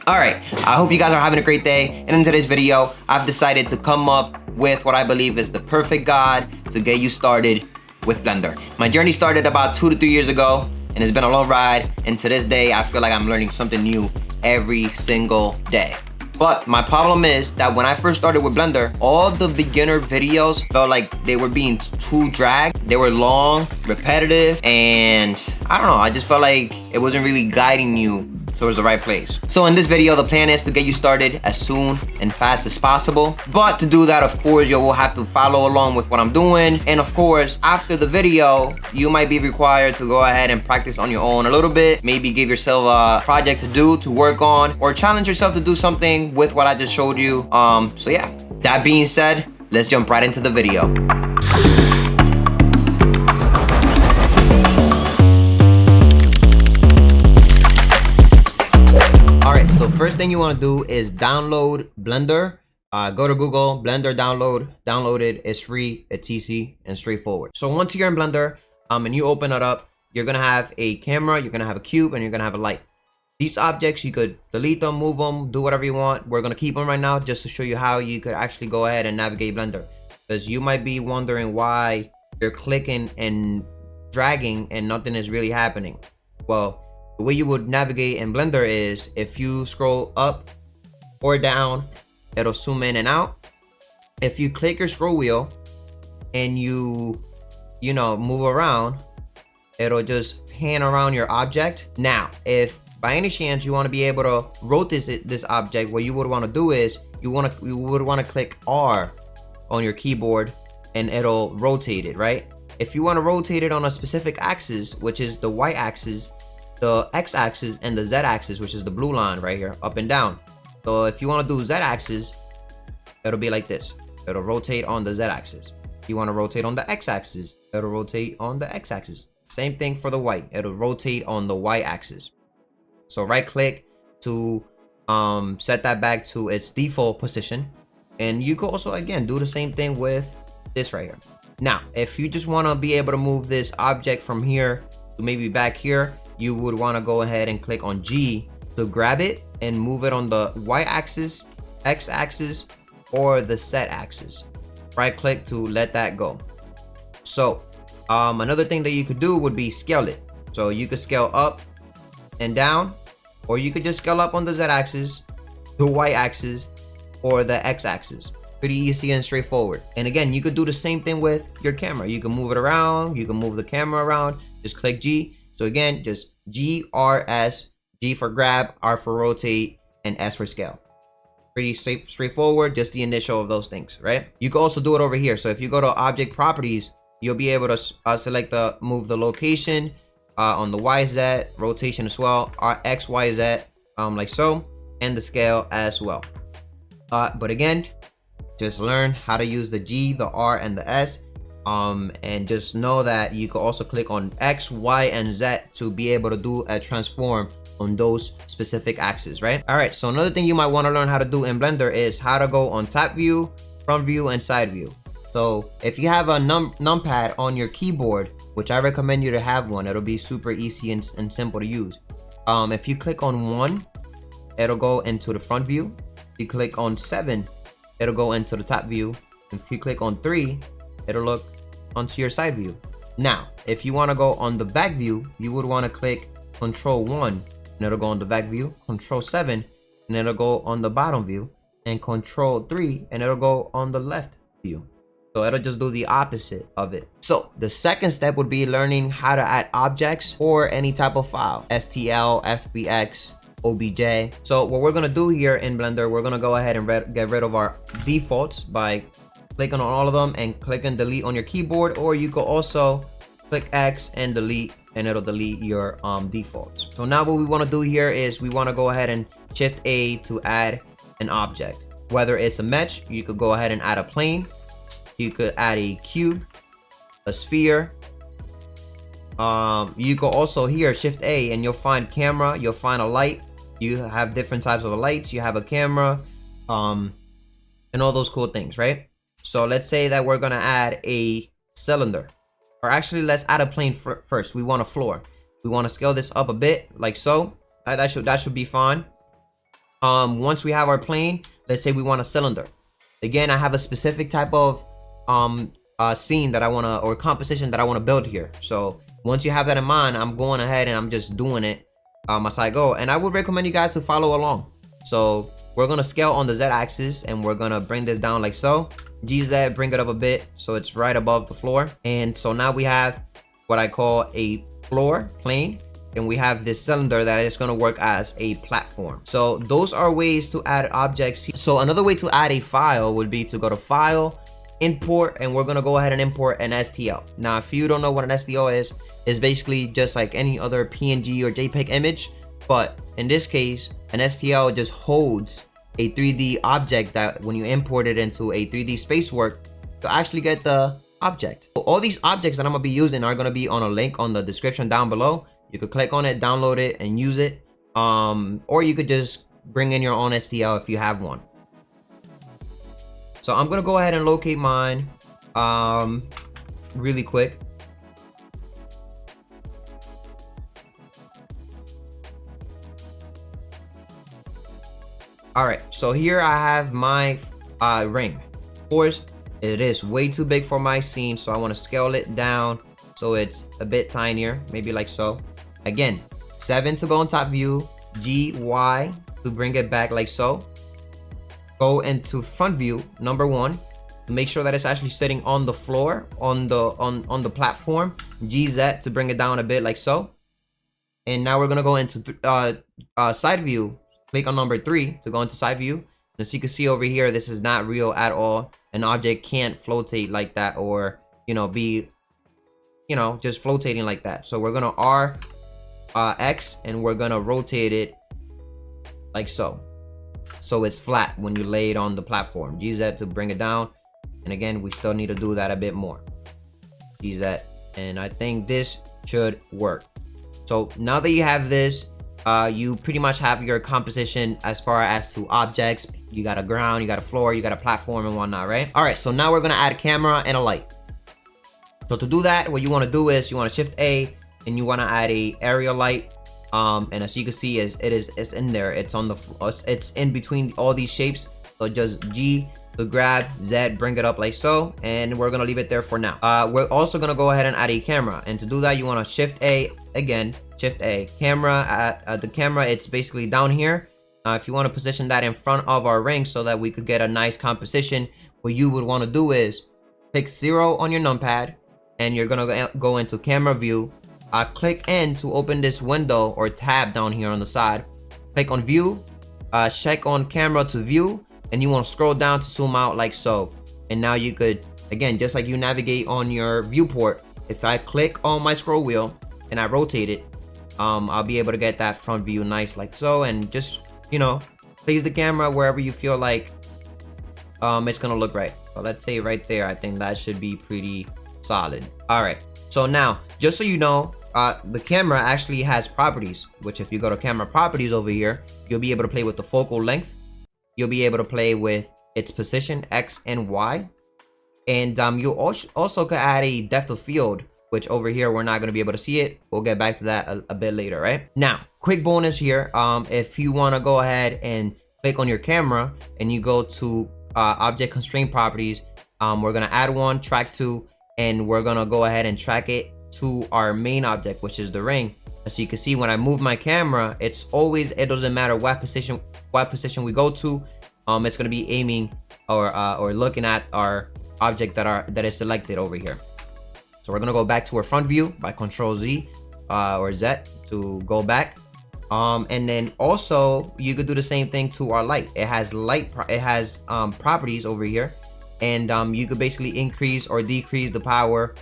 All right, I hope you guys are having a great day. And in today's video, I've decided to come up with what I believe is the perfect guide to get you started with Blender. My journey started about 2 to 3 years ago, and it's been a long ride. And to this day, I feel like I'm learning something new every single day. But my problem is that when I first started with Blender, all the beginner videos felt like they were being too dragged. They were long, repetitive, and I don't know, I just felt like it wasn't really guiding you towards the right place. So in this video, the plan is to get you started as soon and fast as possible. But to do that, of course, you will have to follow along with what I'm doing. And of course, after the video, you might be required to go ahead and practice on your own a little bit. Maybe give yourself a project to do, to work on, or challenge yourself to do something with what I just showed you. So yeah, that being said, let's jump right into the video. So first thing you want to do is download Blender. Go to Google, Blender download it. It's free, it's easy and straightforward. So once you're in Blender and you open it up, you're gonna have a camera, you're gonna have a cube, and you're gonna have a light. These objects, you could delete them, move them, do whatever you want. We're gonna keep them right now just to show you how you could actually go ahead and navigate Blender, because you might be wondering why you're clicking and dragging and nothing is really happening. Well, the way you would navigate in Blender is if you scroll up or down, it'll zoom in and out. If you click your scroll wheel and you move around, it'll just pan around your object. Now, if by any chance you want to be able to rotate this object, what you would want to do is you would want to click R on your keyboard and it'll rotate it, right? If you want to rotate it on a specific axis, which is the Y axis, the X axis, and the Z axis, which is the blue line right here, up and down. So if you want to do Z axis, it'll be like this. It'll rotate on the Z axis. If you want to rotate on the X axis, it'll rotate on the X axis. Same thing for the Y. It'll rotate on the Y axis. So right click to set that back to its default position. And you could also, again, do the same thing with this right here. Now, if you just want to be able to move this object from here to maybe back here, you would want to go ahead and click on G to grab it and move it on the Y axis, X axis, or the Z axis. Right click to let that go. So another thing that you could do would be scale it. So you could scale up and down, or you could just scale up on the Z axis, the Y axis, or the X axis. Pretty easy and straightforward. And again, you could do the same thing with your camera. You can move it around, you can move the camera around, just click G. So again, just G, R, S, G for grab, R for rotate, and S for scale. Pretty straightforward, just the initial of those things, right? You can also do it over here. So if you go to object properties, you'll be able to select move the location on the YZ, rotation as well, X, Y, Z, like so, and the scale as well. But again, just learn how to use the G, the R, and the S. And just know that you can also click on X, Y, and Z to be able to do a transform on those specific axes, right? All right, so another thing you might want to learn how to do in Blender is how to go on top view, front view, and side view. So if you have a numpad on your keyboard, which I recommend you to have one, it'll be super easy and simple to use. If you click on 1, it'll go into the front view. If you click on 7, it'll go into the top view. If you click on 3, it'll look onto your side view. Now, if you want to go on the back view, you would want to click Control 1 and it'll go on the back view, Control 7 and it'll go on the bottom view, and Control 3 and it'll go on the left view. So it'll just do the opposite of it. So the second step would be learning how to add objects or any type of file, STL, FBX, OBJ. So what we're gonna do here in Blender, we're gonna go ahead and get rid of our defaults by clicking on all of them and click and delete on your keyboard, or you could also click X and delete, and it'll delete your defaults. So now what we want to do here is we want to go ahead and Shift A to add an object. Whether it's a mesh, you could go ahead and add a plane, you could add a cube, a sphere. You could also here Shift A and you'll find camera, you'll find a light. You have different types of lights, you have a camera, and all those cool things, right? So let's say that we're gonna add a cylinder, or actually let's add a plane first. We want a floor. We want to scale this up a bit, like so. That should be fine. Once we have our plane, let's say we want a cylinder. Again, I have a specific type of scene that I want to, or composition that I want to build here. So once you have that in mind, I'm going ahead and I'm just doing it as I go. And I would recommend you guys to follow along. So we're going to scale on the Z axis and we're going to bring this down like so. GZ, bring it up a bit so it's right above the floor. And so now we have what I call a floor plane. And we have this cylinder that is going to work as a platform. So those are ways to add objects. So another way to add a file would be to go to File, Import, and we're going to go ahead and import an STL. Now, if you don't know what an STL is, it's basically just like any other PNG or JPEG image. But in this case, an STL just holds a 3D object that when you import it into a 3D spacework, to actually get the object. So all these objects that I'm going to be using are going to be on a link on the description down below. You could click on it, download it, and use it. Or you could just bring in your own STL if you have one. So I'm gonna go ahead and locate mine really quick. All right, so here I have my ring. Of course, it is way too big for my scene, so I want to scale it down so it's a bit tinier, maybe like so. Again, 7 to go on top view, G, Y to bring it back like so. Go into front view, number 1, to make sure that it's actually sitting on the floor, on the platform. GZ to bring it down a bit like so. And now we're gonna go into side view. Click on number 3 to go into side view. As you can see over here, this is not real at all. An object can't flotate like that, or be just flotating like that. So we're gonna X and we're gonna rotate it like so it's flat when you lay it on the platform. GZ to bring it down, and again we still need to do that a bit more. GZ, and I think this should work. So now that you have this, you pretty much have your composition as far as to objects. You got a ground, you got a floor, you got a platform and whatnot, right? All right, so now we're gonna add a camera and a light. So to do that, what you want to do is you want to Shift A and you want to add a area light. And as you can see, it's in there. It's on the it's in between all these shapes. So just G to grab, Z, bring it up like so, and we're gonna leave it there for now. We're also gonna go ahead and add a camera, and to do that, you want to Shift A again, Shift A, camera. At the camera, it's basically down here. If you want to position that in front of our ring so that we could get a nice composition, what you would want to do is pick 0 on your numpad, and you're gonna go into camera view. Click N to open this window or tab down here on the side. Click on view, check on camera to view, and you want to scroll down to zoom out like so. And now you could, again, just like you navigate on your viewport, if I click on my scroll wheel and I rotate it, I'll be able to get that front view nice like so, and just place the camera wherever you feel like it's gonna look right. So let's say right there. I think that should be pretty solid. All right, so now just so you know, the camera actually has properties, which if you go to camera properties over here, you'll be able to play with the focal length. You'll be able to play with its position, X and Y. And you also could add a depth of field, which over here, we're not going to be able to see it. We'll get back to that a bit later, right? Now, quick bonus here. If you want to go ahead and click on your camera and you go to object constraint properties, we're going to add one, track 2, and we're going to go ahead and track it to our main object, which is the ring. As you can see, when I move my camera, it doesn't matter what position we go to, it's going to be aiming or looking at our object that is selected over here. So we're going to go back to our front view by Control Z or Z to go back. And then also you could do the same thing to our light. It has properties over here, and you could basically increase or decrease the power.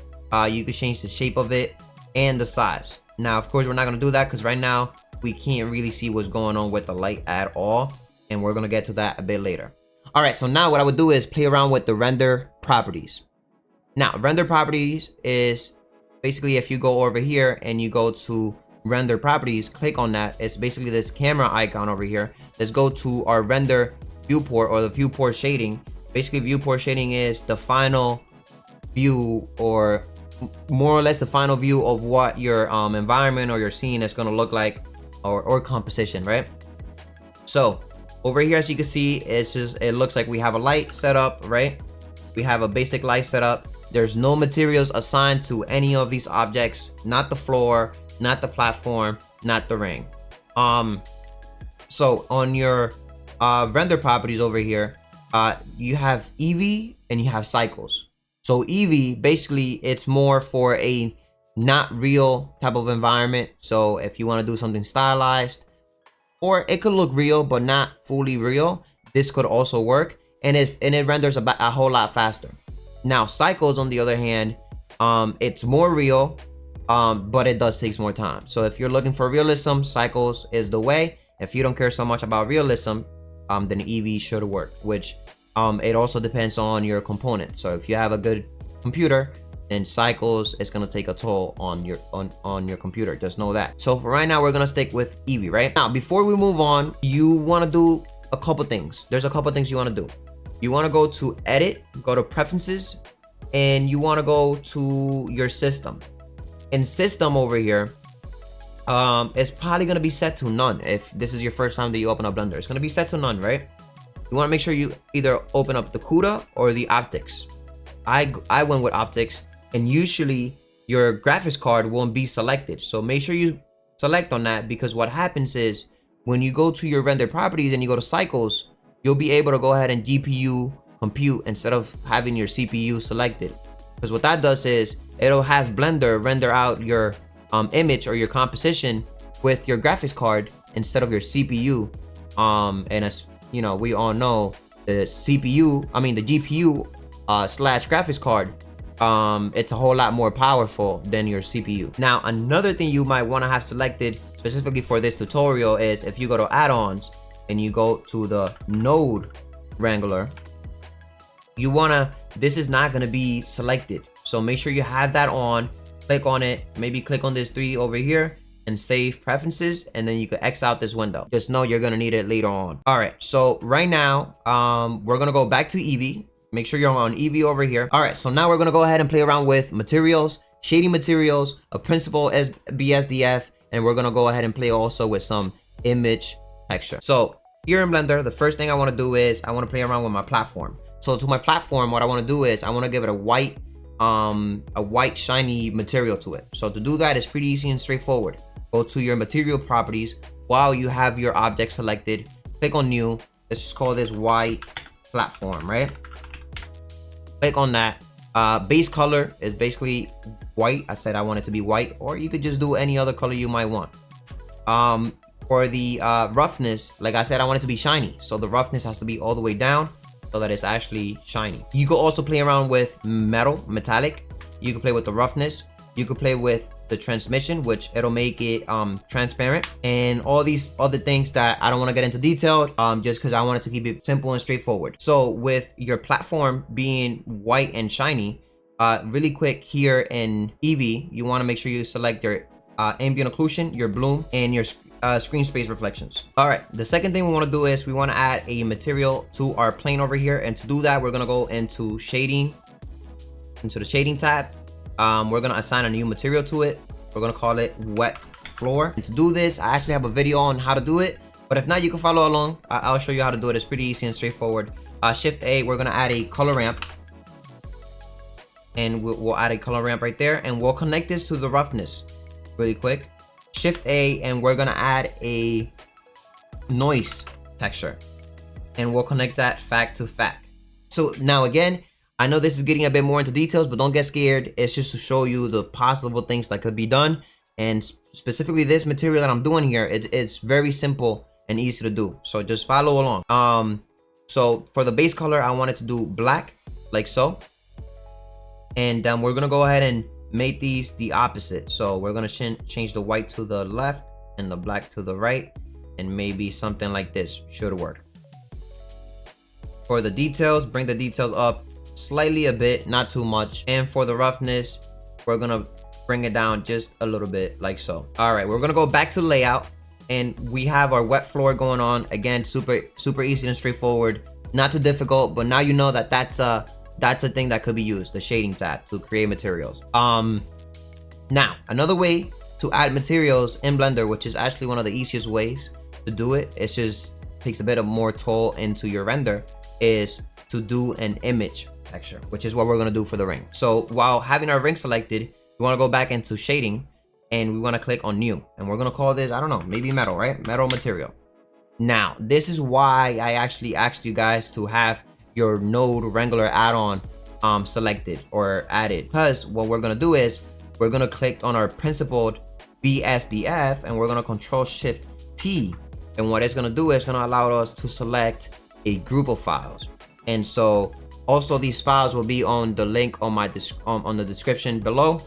You could change the shape of it and the size. Now, of course, we're not going to do that because right now we can't really see what's going on with the light at all, and we're going to get to that a bit later. All right, so now what I would do is play around with the render properties. Now, render properties is basically if you go over here and you go to render properties, click on that. It's basically this camera icon over here. Let's go to our render viewport or the viewport shading. Basically, viewport shading is the final view, or more or less the final view of what your environment or your scene is going to look like, or composition, right? So Over here, as you can see, it looks like we have a light set up, right? We have a basic light set up. There's no materials assigned to any of these objects, not the floor, not the platform, not the ring. So on your render properties over here, you have Eevee and you have cycles. So Eevee, basically, it's more for a not real type of environment. So if you want to do something stylized, or it could look real but not fully real, this could also work, and it renders a whole lot faster. Now cycles, on the other hand, it's more real, but it does take more time. So if you're looking for realism, cycles is the way. If you don't care so much about realism, then Eevee should work, which it also depends on your component. So if you have a good computer, then cycles is gonna take a toll on your computer. Just know that. So for right now, we're gonna stick with Eevee, right? Now, before we move on, you wanna do a couple things. There's a couple things you wanna do. You wanna go to Edit, go to Preferences, and you wanna go to your system. In System over here, it's probably gonna be set to none. If this is your first time that you open up Blender, it's gonna be set to none, right? You wanna make sure you either open up the CUDA or the optics. I went with optics. And usually your graphics card won't be selected. So make sure you select on that, because what happens is when you go to your render properties and you go to cycles, you'll be able to go ahead and GPU compute instead of having your CPU selected. Because what that does is it'll have Blender render out your image or your composition with your graphics card instead of your CPU. And as you know, we all know the GPU slash graphics card, it's a whole lot more powerful than your CPU. Now, another thing you might want to have selected specifically for this tutorial is if you go to add-ons and you go to the node wrangler, this is not going to be selected. So make sure you have that on, click on it, maybe click on this 3 over here and save preferences, and then you can X out this window. Just know you're going to need it later on. All right, so right now, we're going to go back to Eevee. Make sure you're on Eevee over here. All right, so now we're gonna go ahead and play around with materials, shading materials, a principal BSDF, and we're gonna go ahead and play also with some image texture. So here in Blender, the first thing I wanna do is I wanna play around with my platform. So to my platform, what I wanna do is I wanna give it a white shiny material to it. So to do that is pretty easy and straightforward. Go to your material properties. While you have your object selected, click on new. Let's just call this white platform, right? Click on that. Base color is basically white. I said I want it to be white, or you could just do any other color you might want. For the roughness, like I said, I want it to be shiny. So the roughness has to be all the way down so that it's actually shiny. You could also play around with metallic. You can play with the roughness. You could play with the transmission, which it'll make it transparent, and all these other things that I don't want to get into detail, just because I wanted to keep it simple and straightforward. So with your platform being white and shiny, really quick here in Eevee, you want to make sure you select your ambient occlusion, your bloom, and your screen space reflections. All right, the second thing we want to do is we want to add a material to our plane over here, and to do that, we're gonna go into shading, into the shading tab. We're gonna assign a new material to it. We're gonna call it wet floor. And to do this, I actually have a video on how to do it, but if not, you can follow along. I'll show you how to do it. It's pretty easy and straightforward. Shift A, we're gonna add a color ramp, and we'll add a color ramp right there, and we'll connect this to the roughness really quick. Shift A, and we're gonna add a noise texture, and we'll connect that fact to fact. So now again, I know this is getting a bit more into details, but don't get scared. It's just to show you the possible things that could be done. And specifically this material that I'm doing here, it's very simple and easy to do. So just follow along. So for the base color, I wanted to do black, like so. And we're gonna go ahead and make these the opposite. So we're gonna change the white to the left and the black to the right, and maybe something like this should work. For the details, bring the details up slightly a bit, not too much. And for the roughness, we're gonna bring it down just a little bit, like so. All right, we're gonna go back to layout, and we have our wet floor going on. Again, super easy and straightforward, not too difficult, but now you know that that's a thing that could be used, the shading tab, to create materials. Now another way to add materials in Blender, which is actually one of the easiest ways to do it, it's just takes a bit of more toll into your render is to do an image texture, which is what we're gonna do for the ring. So while having our ring selected, we wanna go back into shading and we wanna click on new. And we're gonna call this, I don't know, maybe metal, right? Metal material. Now, this is why I actually asked you guys to have your node Wrangler add-on selected or added, because what we're gonna do is we're gonna click on our principled BSDF and we're gonna Control Shift T, and what it's gonna do is gonna allow us to select a group of files. And so also these files will be on the link on my on the description below.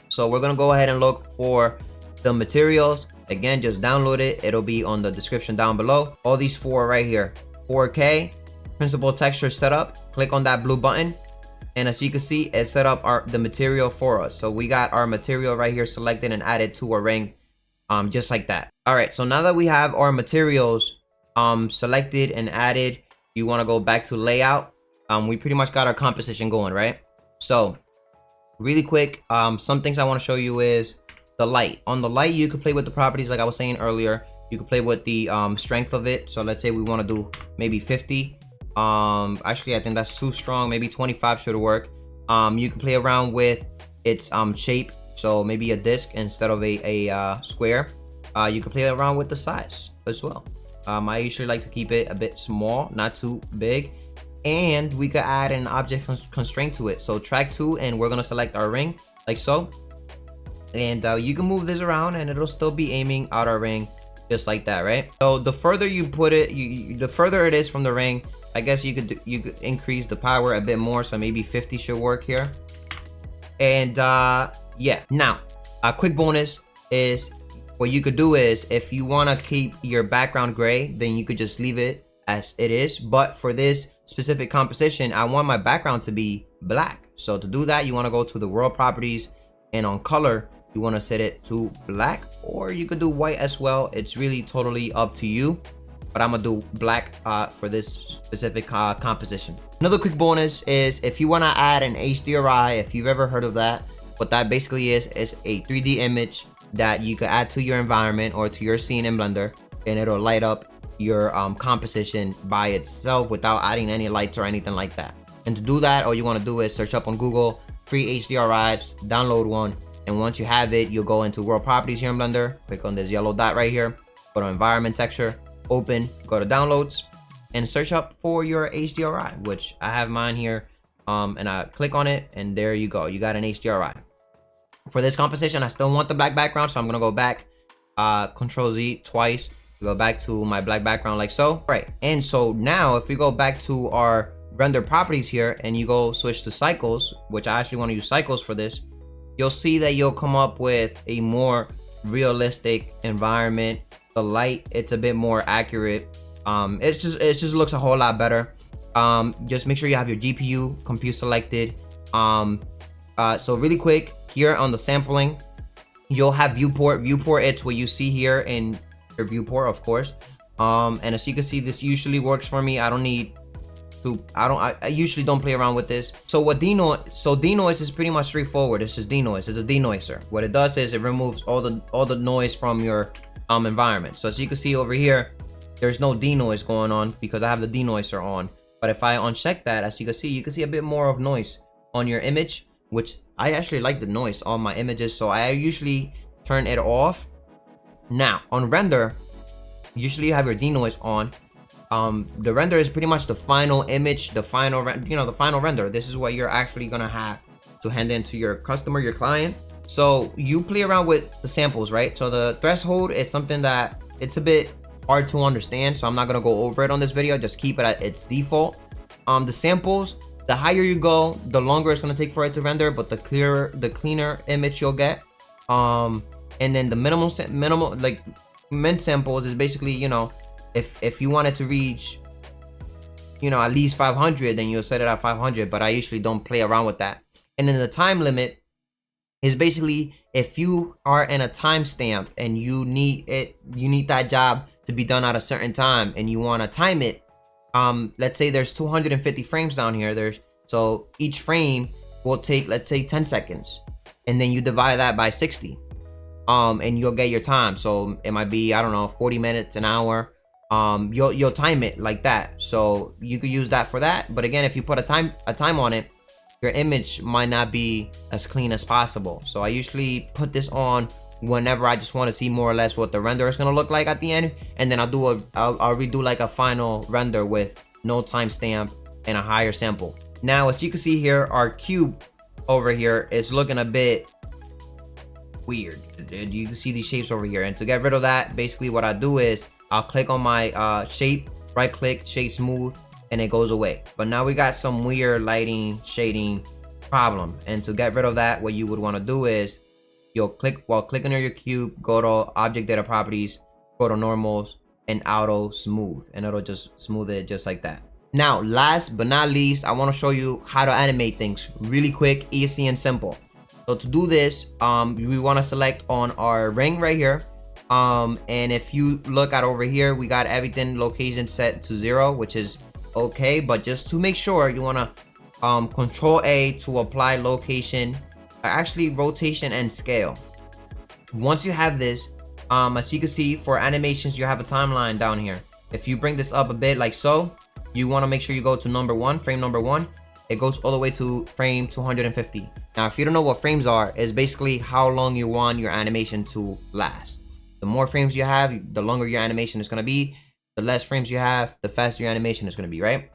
So we're gonna go ahead and look for the materials. Again, just download it, it'll be on the description down below. All these four right here, 4K principal texture setup, click on that blue button, and as you can see, it set up the material for us. So we got our material right here selected and added to a ring, just like that. All right, so now that we have our materials selected and added, you want to go back to layout. We pretty much got our composition going, right? So really quick, some things I want to show you is the light. On the light, you can play with the properties like I was saying earlier. You can play with the strength of it. So let's say we want to do maybe 50. Actually I think that's too strong, maybe 25 should work. You can play around with its shape, so maybe a disc instead of a square. You can play around with the size as well. I usually like to keep it a bit small, not too big, and we could add an object constraint to it. So track 2, and we're gonna select our ring like so, and you can move this around and it'll still be aiming out our ring just like that, right? So the further you put it, the further it is from the ring, I guess you could increase the power a bit more, so maybe 50 should work here. And yeah, now a quick bonus is what you could do is if you want to keep your background gray, then you could just leave it as it is. But for this specific composition, I want my background to be black. So to do that, you want to go to the world properties, and on color you want to set it to black, or you could do white as well. It's really totally up to you, but I'm gonna do black for this specific composition. Another quick bonus is if you want to add an HDRI, if you've ever heard of that, what that basically is a 3D image that you could add to your environment or to your scene in Blender, and it'll light up your composition by itself without adding any lights or anything like that. And to do that, all you want to do is search up on Google free HDRIs, download one, and once you have it, you'll go into world properties here in Blender, click on this yellow dot right here, go to environment texture, open, go to downloads, and search up for your HDRI, which I have mine here, and I click on it, and there you go, you got an HDRI. For this composition, I still want the black background, so I'm gonna go back, Control Z twice, go back to my black background like so. Right, and so now if we go back to our render properties here and you go switch to cycles, which I actually want to use cycles for this, you'll see that you'll come up with a more realistic environment. The light, it's a bit more accurate. It just looks a whole lot better. Just make sure you have your GPU compute selected. So really quick here on the sampling, you'll have viewport. It's what you see here in your viewport, of course. And as you can see, this usually works for me. I usually don't play around with this. So what denoise is pretty much straightforward. It's just denoise. It's a denoiser. What it does is it removes all the noise from your environment. So as you can see over here, there's no denoise going on because I have the denoiser on. But if I uncheck that, as you can see a bit more of noise on your image, which I actually like the noise on my images, so I usually turn it off. Now on render, usually you have your denoise on. The render is pretty much the final image, the final render. This is what you're actually gonna have to hand in to your customer, your client. So you play around with the samples, right? So the threshold is something that it's a bit hard to understand, so I'm not gonna go over it on this video. Just keep it at its default. The samples, the higher you go, the longer it's gonna take for it to render, but the cleaner image you'll get. And then the minimal like mint samples is basically, you know, if you wanted to reach, you know, at least 500, then you'll set it at 500, but I usually don't play around with that. And then the time limit is basically if you are in a timestamp and you need that job to be done at a certain time and you want to time it. Let's say there's 250 frames down here. So each frame will take, let's say, 10 seconds, and then you divide that by 60, and you'll get your time. So it might be, I don't know, 40 minutes, an hour. you'll time it like that. So you could use that for that. But again, if you put a time on it, your image might not be as clean as possible. So I usually put this on whenever I just want to see more or less what the render is gonna look like at the end, and then I'll redo like a final render with no timestamp and a higher sample. Now, as you can see here, our cube over here is looking a bit weird. You can see these shapes over here, and to get rid of that, basically what I do is I'll click on my shape, right click, shade smooth, and it goes away. But now we got some weird lighting shading problem, and to get rid of that, what you would want to do is you'll click on your cube, go to object data properties, go to normals, and auto smooth, and it'll just smooth it just like that. Now, last but not least, I want to show you how to animate things really quick, easy, and simple. So to do this, we want to select on our ring right here. And if you look at over here, we got everything location set to 0, which is okay. But just to make sure, you want to Control A to apply location, actually rotation and scale. Once you have this, as you can see, for animations, you have a timeline down here. If you bring this up a bit like so, you want to make sure you go to number 1, frame number 1. It goes all the way to frame 250. Now, if you don't know what frames are, it's basically how long you want your animation to last. The more frames you have, the longer your animation is going to be. The less frames you have, the faster your animation is going to be, right?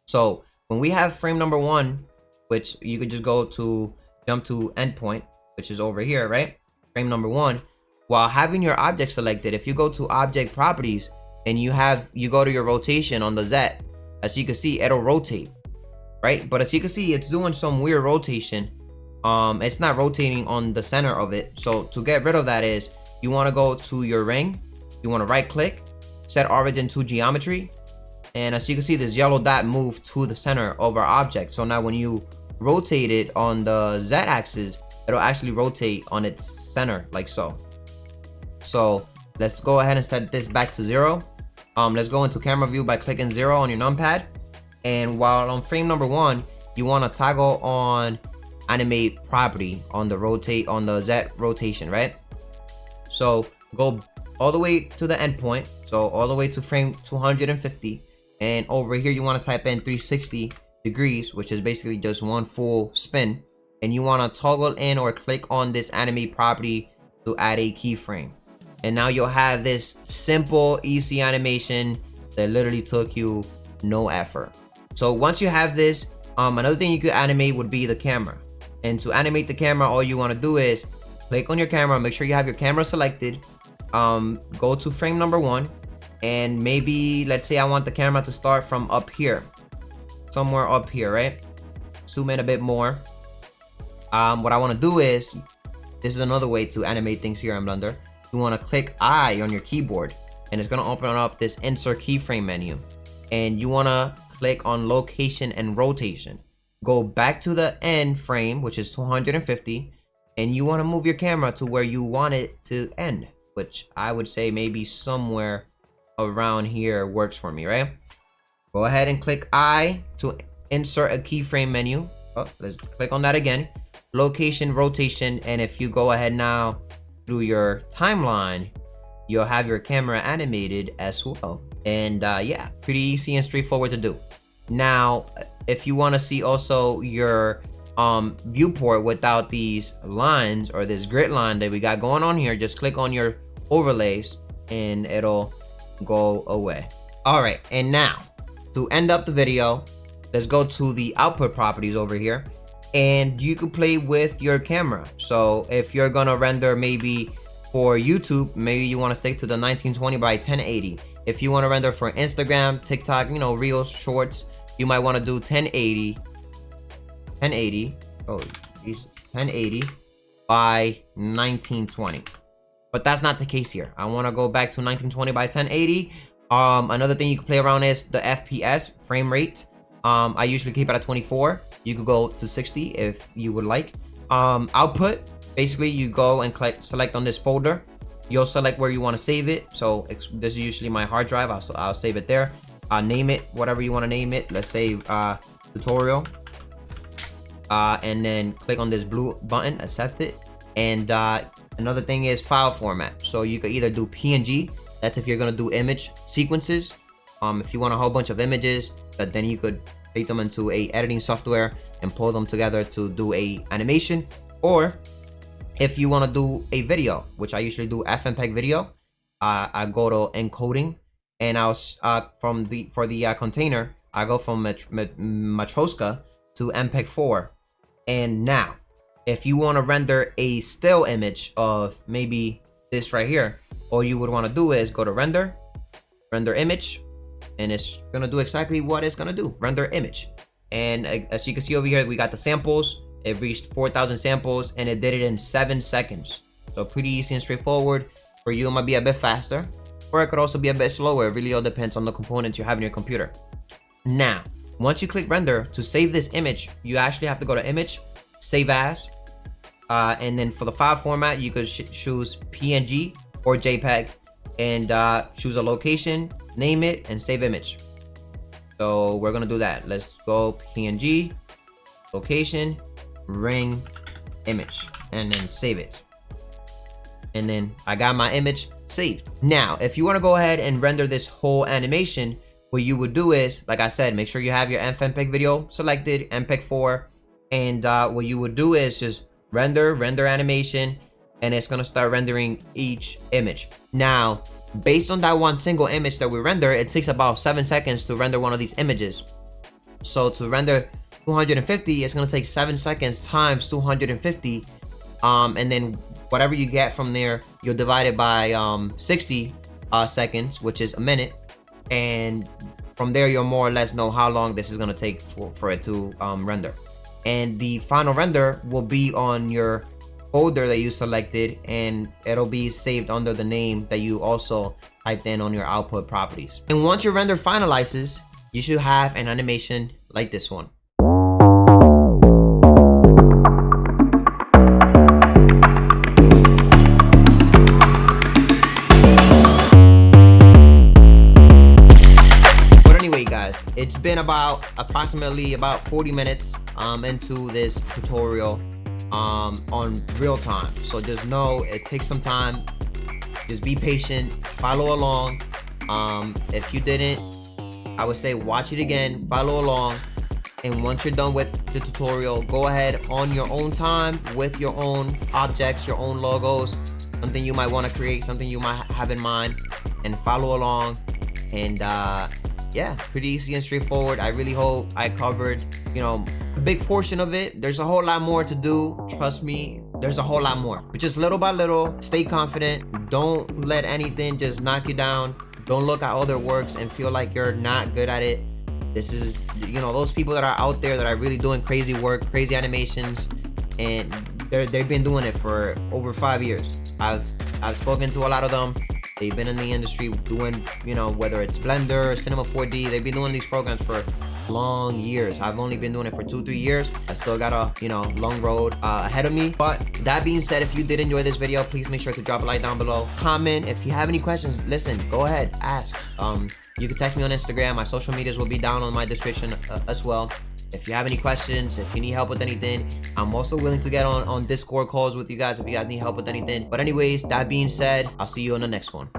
So when we have frame number 1, which you could just jump to endpoint, which is over here, right? Frame number 1. While having your object selected, if you go to object properties and you go to your rotation on the Z, as you can see, it'll rotate, right? But as you can see, it's doing some weird rotation. It's not rotating on the center of it. So to get rid of that is you want to go to your ring, you want to right click, set origin to geometry, and as you can see, this yellow dot moved to the center of our object. So now when you rotate it on the Z axis, it'll actually rotate on its center like so. So let's go ahead and set this back to 0. Let's go into camera view by clicking 0 on your numpad. And while on frame number 1, you want to toggle on animate property on the Z rotation, right? So go all the way to the endpoint, so all the way to frame 250, and over here you want to type in 360 degrees, which is basically just one full spin, and you want to toggle in or click on this animate property to add a keyframe. And now you'll have this simple, easy animation that literally took you no effort. So once you have this, another thing you could animate would be the camera. And to animate the camera, all you want to do is click on your camera, make sure you have your camera selected, go to frame number 1, and maybe let's say I want the camera to start from up here, somewhere up here, right? Zoom in a bit more. What I want to do is, this is another way to animate things here in Blender. You want to click I on your keyboard, and it's going to open up this insert keyframe menu, and you want to click on location and rotation. Go back to the end frame, which is 250, and you want to move your camera to where you want it to end, which I would say maybe somewhere around here works for me, right? Go ahead and click I to insert a keyframe menu. Oh, let's click on that again. Location, rotation, and if you go ahead now through your timeline, you'll have your camera animated as well. And yeah, pretty easy and straightforward to do. Now, if you want to see also your viewport without these lines or this grid line that we got going on here, just click on your overlays and it'll go away. All right, and now to end up the video, let's go to the output properties over here, and you could play with your camera. So if you're gonna render maybe for YouTube, maybe you want to stick to the 1920 by 1080. If you want to render for Instagram, TikTok, you know, Reels, Shorts, you might want to do 1080 by 1920. But that's not the case here. I want to go back to 1920 by 1080. Another thing you can play around is the FPS frame rate. I usually keep it at 24. You could go to 60 if you would like. Output, basically you go and select on this folder. You'll select where you want to save it. So this is usually my hard drive. I'll save it there. Name it whatever you want to name it. Let's say tutorial. And then click on this blue button, accept it. And another thing is file format. So you could either do PNG, That's if you're gonna do image sequences. If you want a whole bunch of images, then you could take them into a editing software and pull them together to do a animation. Or if you want to do a video, which I usually do FMPEG video, I go to encoding, and I'll for the container, I go from Matroska to MPEG 4. And now, if you want to render a still image of maybe this right here, all you would want to do is go to render image, and it's gonna do exactly what it's gonna do, render image. And as you can see over here, we got the samples. It reached 4,000 samples, and it did it in 7 seconds. So pretty easy and straightforward. For you, it might be a bit faster, or it could also be a bit slower. It really all depends on the components you have in your computer. Now, once you click render, to save this image, you actually have to go to image, save as, and then for the file format, you could choose PNG or JPEG, and choose a location, name it, and save image. So we're gonna do that. Let's go PNG, location, ring, image, and then save it. And then I got my image saved. Now, if you want to go ahead and render this whole animation, what you would do is, like I said, make sure you have your FMPEG video selected, MPEG 4, and what you would do is just render animation, and it's gonna start rendering each image. Now, based on that one single image that we render, it takes about 7 seconds to render one of these images. So to render 250, it's gonna take 7 seconds times 250, and then whatever you get from there, you'll divide it by 60 seconds, which is a minute, and from there you'll more or less know how long this is gonna take for it to render. And the final render will be on your folder that you selected, and it'll be saved under the name that you also typed in on your output properties. And once your render finalizes, you should have an animation like this one. But anyway, guys, it's been approximately about 40 minutes into this tutorial on real time. So just know it takes some time. Just be patient, follow along. If you didn't, I would say watch it again, follow along, and once you're done with the tutorial, go ahead on your own time with your own objects, your own logos, something you might want to create, something you might have in mind, and follow along. And yeah, pretty easy and straightforward. I really hope I covered, a big portion of it. There's a whole lot more to do. Trust me, there's a whole lot more. But just little by little, stay confident. Don't let anything just knock you down. Don't look at other works and feel like you're not good at it. This is, those people that are out there that are really doing crazy work, crazy animations, and they've been doing it for over 5 years. I've spoken to a lot of them. They've been in the industry doing, whether it's Blender, Cinema 4D, they've been doing these programs for long years. I've only been doing it for 2-3 years. I still got a, long road ahead of me. But that being said, if you did enjoy this video, please make sure to drop a like down below. Comment. If you have any questions, listen, go ahead, ask. You can text me on Instagram. My social medias will be down on my description as well. If you have any questions, if you need help with anything, I'm also willing to get on Discord calls with you guys if you guys need help with anything. But anyways, that being said, I'll see you on the next one.